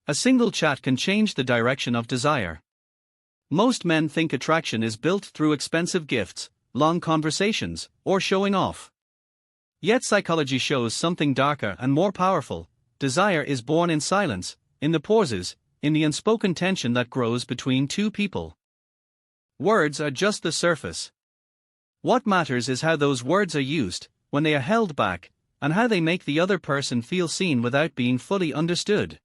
A single chat can change the direction of desire. Most men think attraction is built through expensive gifts, long conversations, or showing off. Yet psychology shows something darker and more powerful. Desire is born in silence, in the pauses, in the unspoken tension that grows between two people. Words are just the surface. What matters is how those words are used, when they are held back, and how they make the other person feel seen without being fully understood.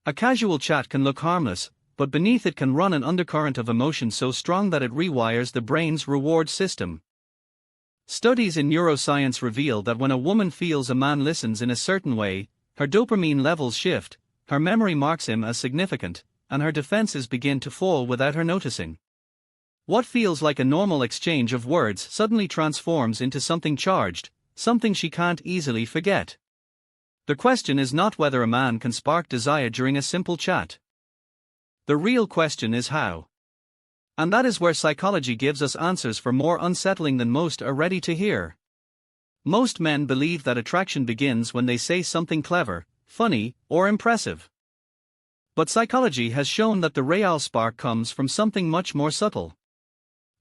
A casual chat can look harmless, but beneath it can run an undercurrent of emotion so strong that it rewires the brain's reward system. Studies in neuroscience reveal that when a woman feels a man listens in a certain way, her dopamine levels shift, her memory marks him as significant, and her defenses begin to fall without her noticing. What feels like a normal exchange of words suddenly transforms into something charged, something she can't easily forget. The question is not whether a man can spark desire during a simple chat. The real question is how. And that is where psychology gives us answers far more unsettling than most are ready to hear. Most men believe that attraction begins when they say something clever, funny, or impressive. But psychology has shown that the real spark comes from something much more subtle.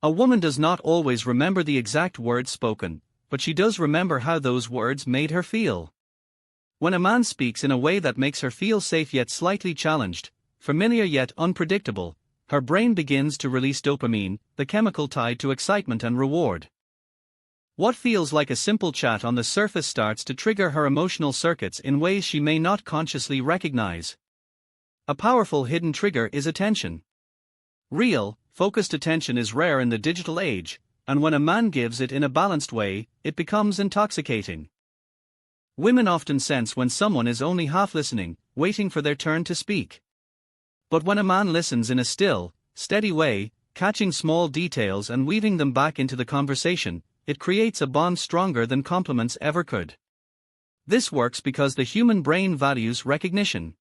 A woman does not always remember the exact words spoken, but she does remember how those words made her feel. When a man speaks in a way that makes her feel safe yet slightly challenged, familiar yet unpredictable, her brain begins to release dopamine, the chemical tied to excitement and reward. What feels like a simple chat on the surface starts to trigger her emotional circuits in ways she may not consciously recognize. A powerful hidden trigger is attention. Real, focused attention is rare in the digital age, and when a man gives it in a balanced way, it becomes intoxicating. Women often sense when someone is only half listening, waiting for their turn to speak. But when a man listens in a still, steady way, catching small details and weaving them back into the conversation, it creates a bond stronger than compliments ever could. This works because the human brain values recognition.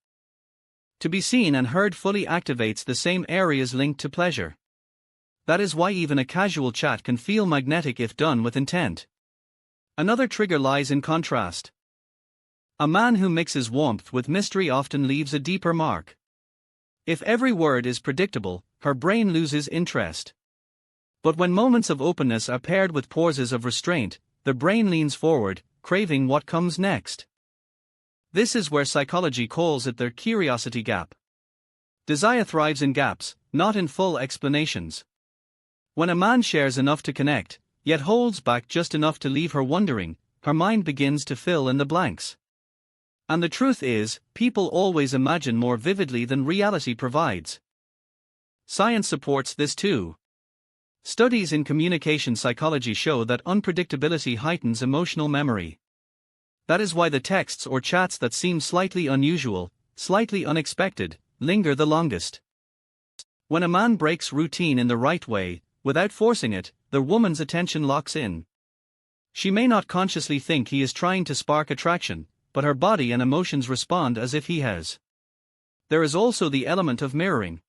To be seen and heard fully activates the same areas linked to pleasure. That is why even a casual chat can feel magnetic if done with intent. Another trigger lies in contrast. A man who mixes warmth with mystery often leaves a deeper mark. If every word is predictable, her brain loses interest. But when moments of openness are paired with pauses of restraint, the brain leans forward, craving what comes next. This is where psychology calls it the curiosity gap. Desire thrives in gaps, not in full explanations. When a man shares enough to connect, yet holds back just enough to leave her wondering, her mind begins to fill in the blanks. And the truth is, people always imagine more vividly than reality provides. Science supports this too. Studies in communication psychology show that unpredictability heightens emotional memory. That is why the texts or chats that seem slightly unusual, slightly unexpected, linger the longest. When a man breaks routine in the right way, without forcing it, the woman's attention locks in. She may not consciously think he is trying to spark attraction, but her body and emotions respond as if he has. There is also the element of mirroring.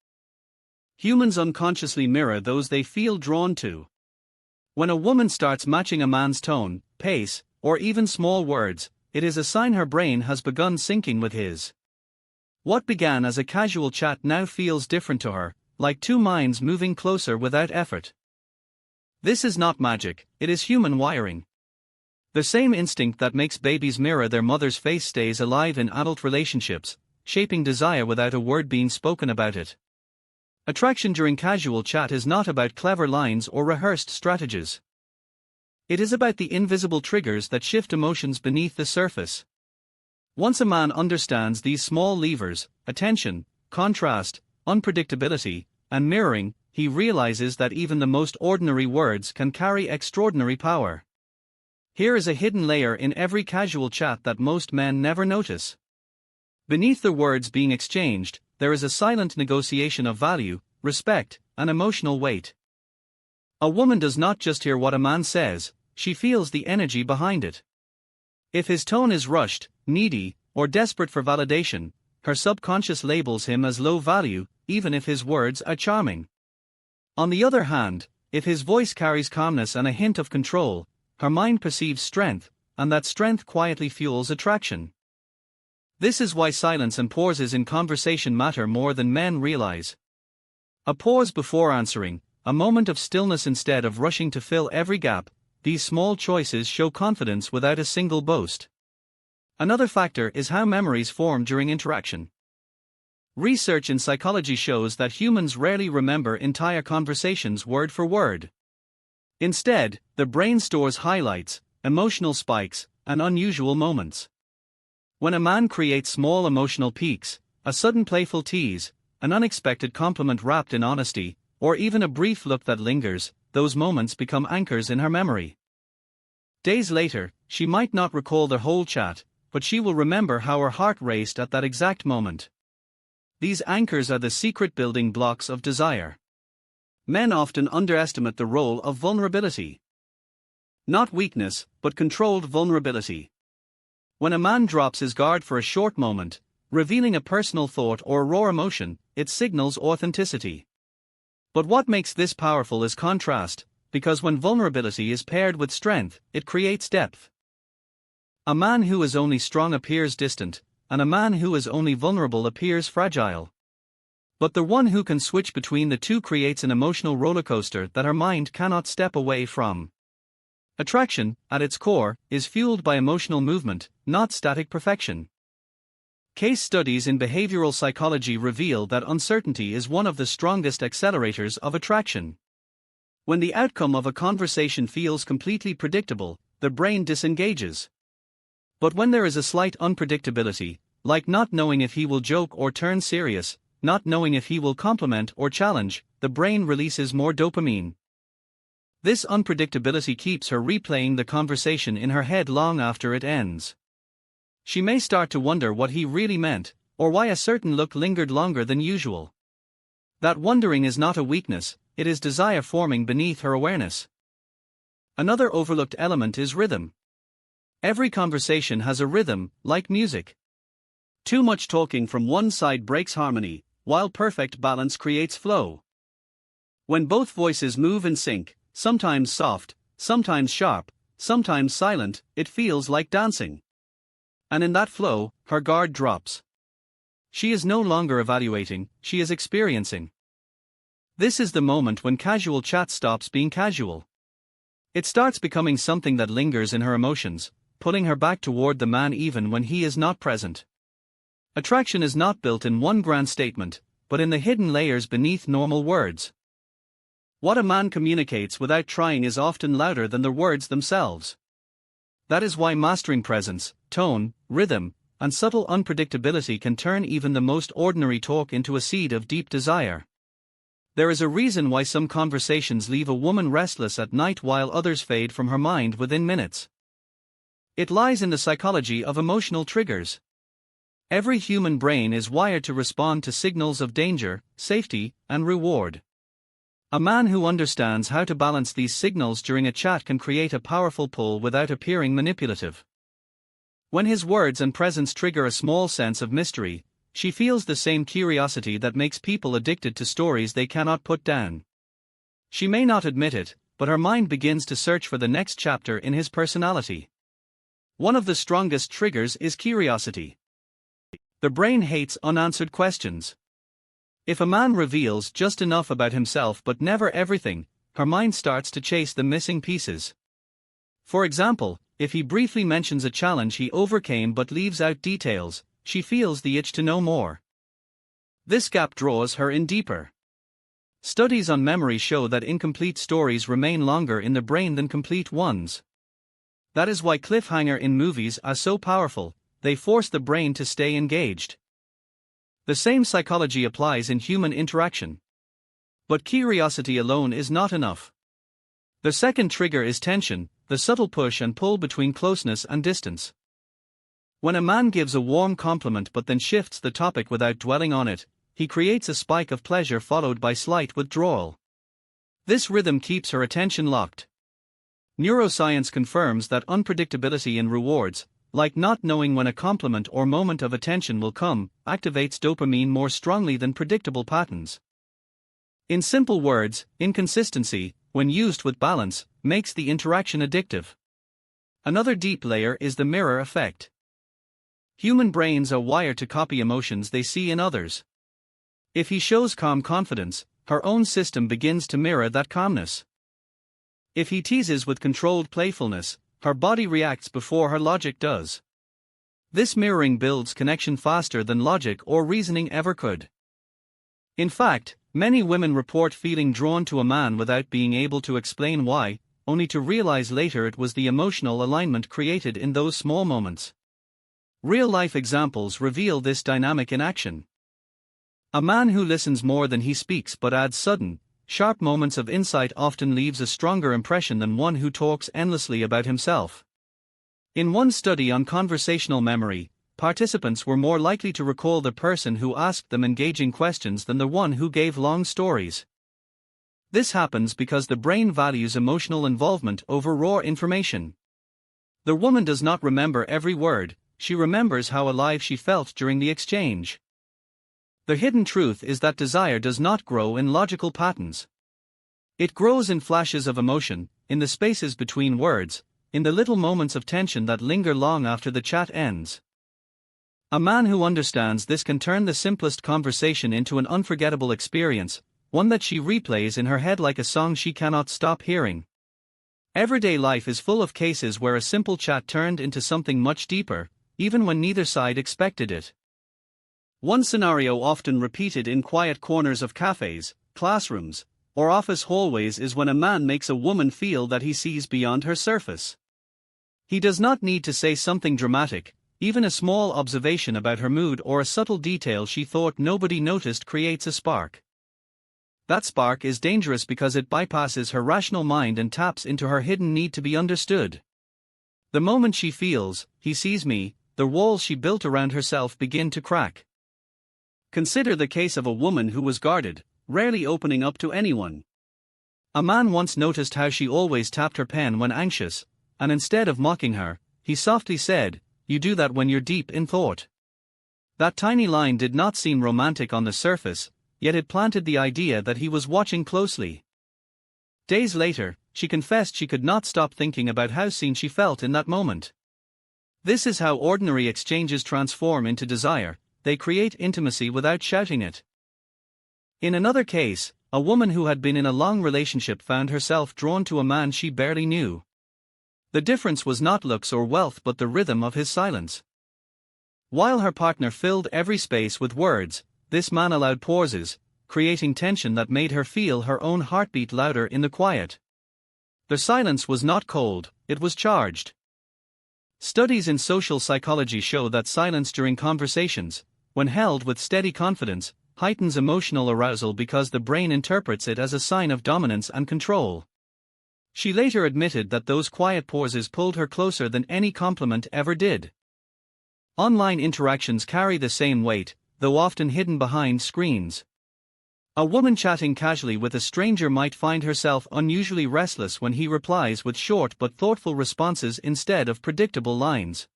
Humans unconsciously mirror those they feel drawn to. When a woman starts matching a man's tone, pace, or even small words, it is a sign her brain has begun syncing with his. What began as a casual chat now feels different to her, like two minds moving closer without effort. This is not magic, it is human wiring. The same instinct that makes babies mirror their mother's face stays alive in adult relationships, shaping desire without a word being spoken about it. Attraction during casual chat is not about clever lines or rehearsed strategies. It is about the invisible triggers that shift emotions beneath the surface. Once a man understands these small levers, attention, contrast, unpredictability, and mirroring, he realizes that even the most ordinary words can carry extraordinary power. Here is a hidden layer in every casual chat that most men never notice. Beneath the words being exchanged, there is a silent negotiation of value, respect, and emotional weight. A woman does not just hear what a man says, she feels the energy behind it. If his tone is rushed, needy, or desperate for validation, her subconscious labels him as low value, even if his words are charming. On the other hand, if his voice carries calmness and a hint of control, her mind perceives strength, and that strength quietly fuels attraction. This is why silence and pauses in conversation matter more than men realize. A pause before answering, a moment of stillness instead of rushing to fill every gap, these small choices show confidence without a single boast. Another factor is how memories form during interaction. Research in psychology shows that humans rarely remember entire conversations word for word. Instead, the brain stores highlights, emotional spikes, and unusual moments. When a man creates small emotional peaks, a sudden playful tease, an unexpected compliment wrapped in honesty, or even a brief look that lingers, those moments become anchors in her memory. Days later, she might not recall the whole chat, but she will remember how her heart raced at that exact moment. These anchors are the secret building blocks of desire. Men often underestimate the role of vulnerability. Not weakness, but controlled vulnerability. When a man drops his guard for a short moment, revealing a personal thought or raw emotion, it signals authenticity. But what makes this powerful is contrast, because when vulnerability is paired with strength, it creates depth. A man who is only strong appears distant, and a man who is only vulnerable appears fragile. But the one who can switch between the two creates an emotional rollercoaster that her mind cannot step away from. Attraction, at its core, is fueled by emotional movement, not static perfection. Case studies in behavioral psychology reveal that uncertainty is one of the strongest accelerators of attraction. When the outcome of a conversation feels completely predictable, the brain disengages. But when there is a slight unpredictability, like not knowing if he will joke or turn serious, not knowing if he will compliment or challenge, the brain releases more dopamine. This unpredictability keeps her replaying the conversation in her head long after it ends. She may start to wonder what he really meant, or why a certain look lingered longer than usual. That wondering is not a weakness, it is desire forming beneath her awareness. Another overlooked element is rhythm. Every conversation has a rhythm, like music. Too much talking from one side breaks harmony, while perfect balance creates flow. When both voices move in sync, sometimes soft, sometimes sharp, sometimes silent, it feels like dancing. And in that flow, her guard drops. She is no longer evaluating, she is experiencing. This is the moment when casual chat stops being casual. It starts becoming something that lingers in her emotions, pulling her back toward the man even when he is not present. Attraction is not built in one grand statement, but in the hidden layers beneath normal words. What a man communicates without trying is often louder than the words themselves. That is why mastering presence, tone, rhythm, and subtle unpredictability can turn even the most ordinary talk into a seed of deep desire. There is a reason why some conversations leave a woman restless at night while others fade from her mind within minutes. It lies in the psychology of emotional triggers. Every human brain is wired to respond to signals of danger, safety, and reward. A man who understands how to balance these signals during a chat can create a powerful pull without appearing manipulative. When his words and presence trigger a small sense of mystery, she feels the same curiosity that makes people addicted to stories they cannot put down. She may not admit it, but her mind begins to search for the next chapter in his personality. One of the strongest triggers is curiosity. The brain hates unanswered questions. If a man reveals just enough about himself but never everything, her mind starts to chase the missing pieces. For example, if he briefly mentions a challenge he overcame but leaves out details, she feels the itch to know more. This gap draws her in deeper. Studies on memory show that incomplete stories remain longer in the brain than complete ones. That is why cliffhangers in movies are so powerful, they force the brain to stay engaged. The same psychology applies in human interaction. But curiosity alone is not enough. The second trigger is tension, the subtle push and pull between closeness and distance. When a man gives a warm compliment but then shifts the topic without dwelling on it, he creates a spike of pleasure followed by slight withdrawal. This rhythm keeps her attention locked. Neuroscience confirms that unpredictability in rewards, like not knowing when a compliment or moment of attention will come, activates dopamine more strongly than predictable patterns. In simple words, inconsistency, when used with balance, makes the interaction addictive. Another deep layer is the mirror effect. Human brains are wired to copy emotions they see in others. If he shows calm confidence, her own system begins to mirror that calmness. If he teases with controlled playfulness, her body reacts before her logic does. This mirroring builds connection faster than logic or reasoning ever could. In fact, many women report feeling drawn to a man without being able to explain why, only to realize later it was the emotional alignment created in those small moments. Real-life examples reveal this dynamic in action. A man who listens more than he speaks but adds sudden, sharp moments of insight often leaves a stronger impression than one who talks endlessly about himself. In one study on conversational memory, participants were more likely to recall the person who asked them engaging questions than the one who gave long stories. This happens because the brain values emotional involvement over raw information. The woman does not remember every word, she remembers how alive she felt during the exchange. The hidden truth is that desire does not grow in logical patterns. It grows in flashes of emotion, in the spaces between words, in the little moments of tension that linger long after the chat ends. A man who understands this can turn the simplest conversation into an unforgettable experience, one that she replays in her head like a song she cannot stop hearing. Everyday life is full of cases where a simple chat turned into something much deeper, even when neither side expected it. One scenario often repeated in quiet corners of cafes, classrooms, or office hallways is when a man makes a woman feel that he sees beyond her surface. He does not need to say something dramatic, even a small observation about her mood or a subtle detail she thought nobody noticed creates a spark. That spark is dangerous because it bypasses her rational mind and taps into her hidden need to be understood. The moment she feels, he sees me, the walls she built around herself begin to crack. Consider the case of a woman who was guarded, rarely opening up to anyone. A man once noticed how she always tapped her pen when anxious, and instead of mocking her, he softly said, "You do that when you're deep in thought." That tiny line did not seem romantic on the surface, yet it planted the idea that he was watching closely. Days later, she confessed she could not stop thinking about how seen she felt in that moment. This is how ordinary exchanges transform into desire. They create intimacy without shouting it. In another case, a woman who had been in a long relationship found herself drawn to a man she barely knew. The difference was not looks or wealth but the rhythm of his silence. While her partner filled every space with words, this man allowed pauses, creating tension that made her feel her own heartbeat louder in the quiet. The silence was not cold, it was charged. Studies in social psychology show that silence during conversations, when held with steady confidence, heightens emotional arousal because the brain interprets it as a sign of dominance and control. She later admitted that those quiet pauses pulled her closer than any compliment ever did. Online interactions carry the same weight, though often hidden behind screens. A woman chatting casually with a stranger might find herself unusually restless when he replies with short but thoughtful responses instead of predictable lines.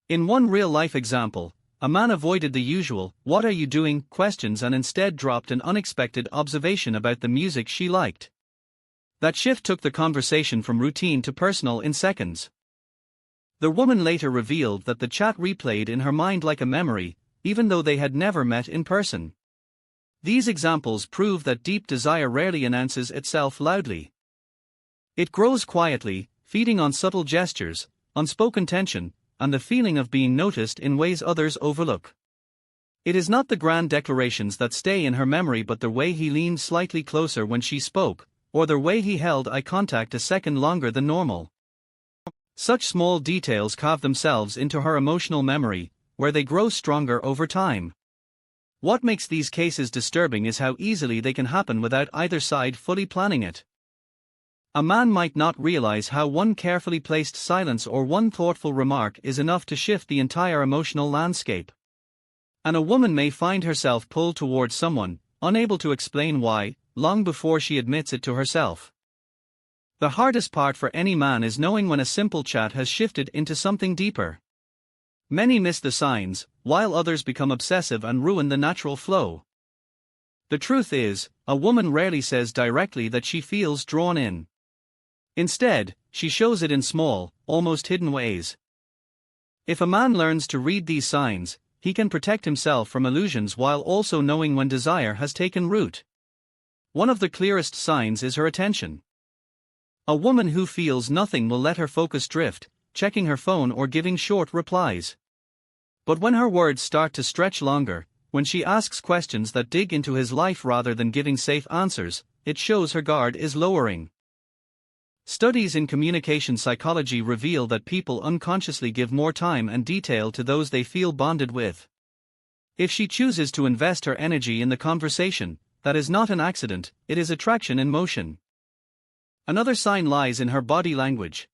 In one real-life example, a man avoided the usual, "What are you doing?" questions and instead dropped an unexpected observation about the music she liked. That shift took the conversation from routine to personal in seconds. The woman later revealed that the chat replayed in her mind like a memory, even though they had never met in person. These examples prove that deep desire rarely announces itself loudly. It grows quietly, feeding on subtle gestures, unspoken tension, and the feeling of being noticed in ways others overlook. It is not the grand declarations that stay in her memory but the way he leaned slightly closer when she spoke, or the way he held eye contact a second longer than normal. Such small details carve themselves into her emotional memory, where they grow stronger over time. What makes these cases disturbing is how easily they can happen without either side fully planning it. A man might not realize how one carefully placed silence or one thoughtful remark is enough to shift the entire emotional landscape. And a woman may find herself pulled towards someone, unable to explain why, long before she admits it to herself. The hardest part for any man is knowing when a simple chat has shifted into something deeper. Many miss the signs, while others become obsessive and ruin the natural flow. The truth is, a woman rarely says directly that she feels drawn in. Instead, she shows it in small, almost hidden ways. If a man learns to read these signs, he can protect himself from illusions while also knowing when desire has taken root. One of the clearest signs is her attention. A woman who feels nothing will let her focus drift, checking her phone or giving short replies. But when her words start to stretch longer, when she asks questions that dig into his life rather than giving safe answers, it shows her guard is lowering. Studies in communication psychology reveal that people unconsciously give more time and detail to those they feel bonded with. If she chooses to invest her energy in the conversation, that is not an accident, it is attraction in motion. Another sign lies in her body language.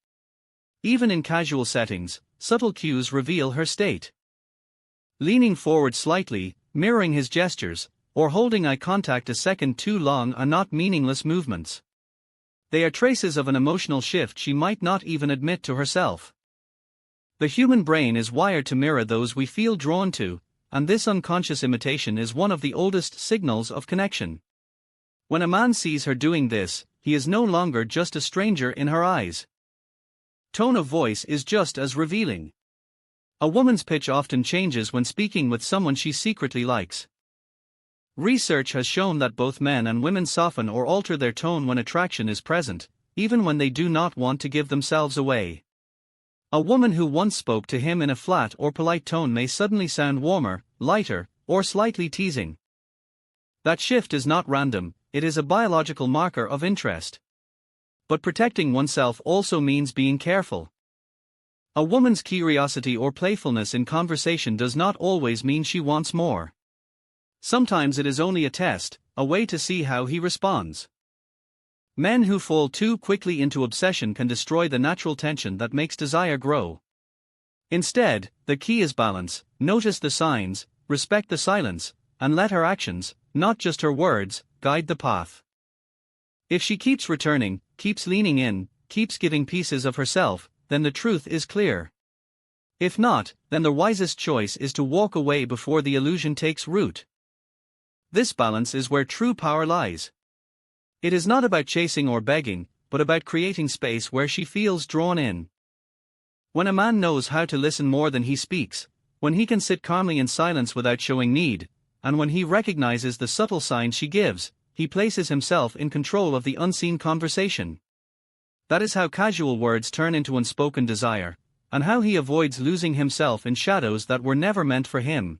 Even in casual settings, subtle cues reveal her state. Leaning forward slightly, mirroring his gestures, or holding eye contact a second too long are not meaningless movements. They are traces of an emotional shift she might not even admit to herself. The human brain is wired to mirror those we feel drawn to, and this unconscious imitation is one of the oldest signals of connection. When a man sees her doing this, he is no longer just a stranger in her eyes. Tone of voice is just as revealing. A woman's pitch often changes when speaking with someone she secretly likes. Research has shown that both men and women soften or alter their tone when attraction is present, even when they do not want to give themselves away. A woman who once spoke to him in a flat or polite tone may suddenly sound warmer, lighter, or slightly teasing. That shift is not random, it is a biological marker of interest. But protecting oneself also means being careful. A woman's curiosity or playfulness in conversation does not always mean she wants more. Sometimes it is only a test, a way to see how he responds. Men who fall too quickly into obsession can destroy the natural tension that makes desire grow. Instead, the key is balance. Notice the signs, respect the silence, and let her actions, not just her words, guide the path. If she keeps returning, keeps leaning in, keeps giving pieces of herself, then the truth is clear. If not, then the wisest choice is to walk away before the illusion takes root. This balance is where true power lies. It is not about chasing or begging, but about creating space where she feels drawn in. When a man knows how to listen more than he speaks, when he can sit calmly in silence without showing need, and when he recognizes the subtle signs she gives, he places himself in control of the unseen conversation. That is how casual words turn into unspoken desire, and how he avoids losing himself in shadows that were never meant for him.